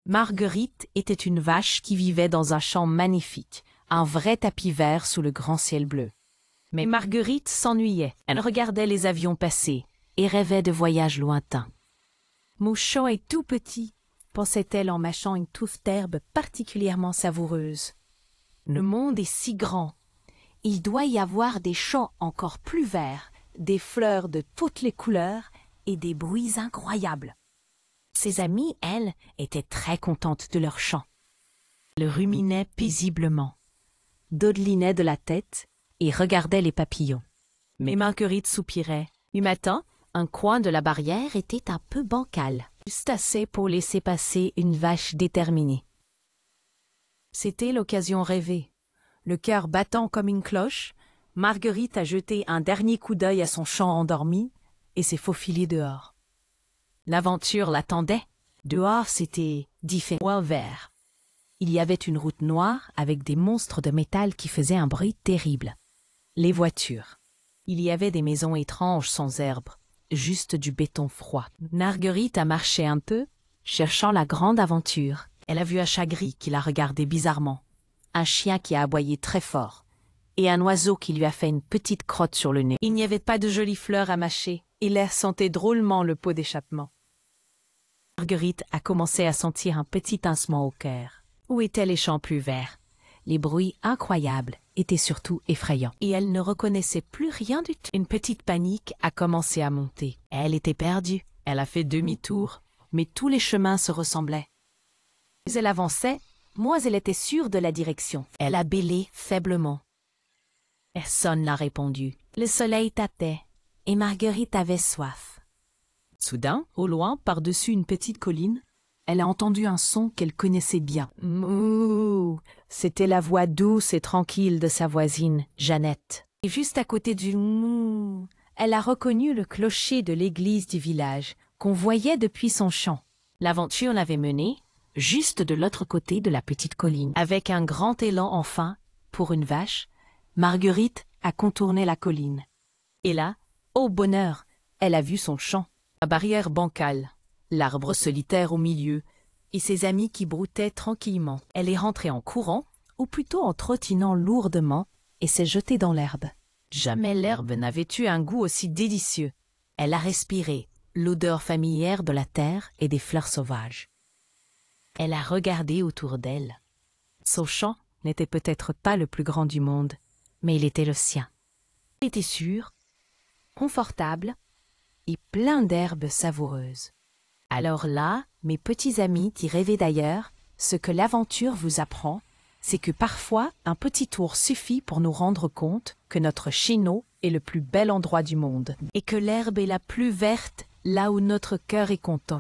Marguerite était une vache qui vivait dans un champ magnifique, un vrai tapis vert sous le grand ciel bleu. Mais Marguerite s'ennuyait. Elle regardait les avions passer et rêvait de voyages lointains. « Mon champ est tout petit », pensait-elle en mâchant une touffe d'herbe particulièrement savoureuse. « Le monde est si grand. Il doit y avoir des champs encore plus verts, des fleurs de toutes les couleurs et des bruits incroyables. » Ses amies, elles, étaient très contentes de leur chant. Elles ruminaient paisiblement, dodelinaient de la tête et regardaient les papillons. Mais Marguerite soupirait. Du matin, un coin de la barrière était un peu bancal, juste assez pour laisser passer une vache déterminée. C'était l'occasion rêvée. Le cœur battant comme une cloche, Marguerite a jeté un dernier coup d'œil à son champ endormi et s'est faufilée dehors. L'aventure l'attendait. Dehors, c'était différent vert. Il y avait une route noire avec des monstres de métal qui faisaient un bruit terrible. Les voitures. Il y avait des maisons étranges sans herbe, juste du béton froid. Marguerite a marché un peu, cherchant la grande aventure. Elle a vu un chat gris qui la regardait bizarrement, un chien qui a aboyé très fort, et un oiseau qui lui a fait une petite crotte sur le nez. Il n'y avait pas de jolies fleurs à mâcher, et l'air sentait drôlement le pot d'échappement. Marguerite a commencé à sentir un petit pincement au cœur. Où étaient les champs plus verts? Les bruits incroyables étaient surtout effrayants, et elle ne reconnaissait plus rien du tout. Une petite panique a commencé à monter. Elle était perdue. Elle a fait demi-tour, mais tous les chemins se ressemblaient. Plus elle avançait, moins elle était sûre de la direction. Elle a bêlé faiblement. Personne n'a répondu. Le soleil tâtait, et Marguerite avait soif. Soudain, au loin, par-dessus une petite colline, elle a entendu un son qu'elle connaissait bien. Mouh! C'était la voix douce et tranquille de sa voisine, Jeannette. Et juste à côté du mouh, elle a reconnu le clocher de l'église du village, qu'on voyait depuis son champ. L'aventure l'avait menée juste de l'autre côté de la petite colline. Avec un grand élan enfin, pour une vache, Marguerite a contourné la colline. Et là, ô bonheur, elle a vu son champ. La barrière bancale, l'arbre solitaire au milieu, et ses amis qui broutaient tranquillement. Elle est rentrée en courant, ou plutôt en trottinant lourdement, et s'est jetée dans l'herbe. Jamais l'herbe n'avait eu un goût aussi délicieux. Elle a respiré l'odeur familière de la terre et des fleurs sauvages. Elle a regardé autour d'elle. Son champ n'était peut-être pas le plus grand du monde, mais il était le sien. Il était sûr, confortable, et plein d'herbes savoureuses. Alors là, mes petits amis qui rêvez d'ailleurs, ce que l'aventure vous apprend, c'est que parfois un petit tour suffit pour nous rendre compte que notre chez nous est le plus bel endroit du monde et que l'herbe est la plus verte là où notre cœur est content.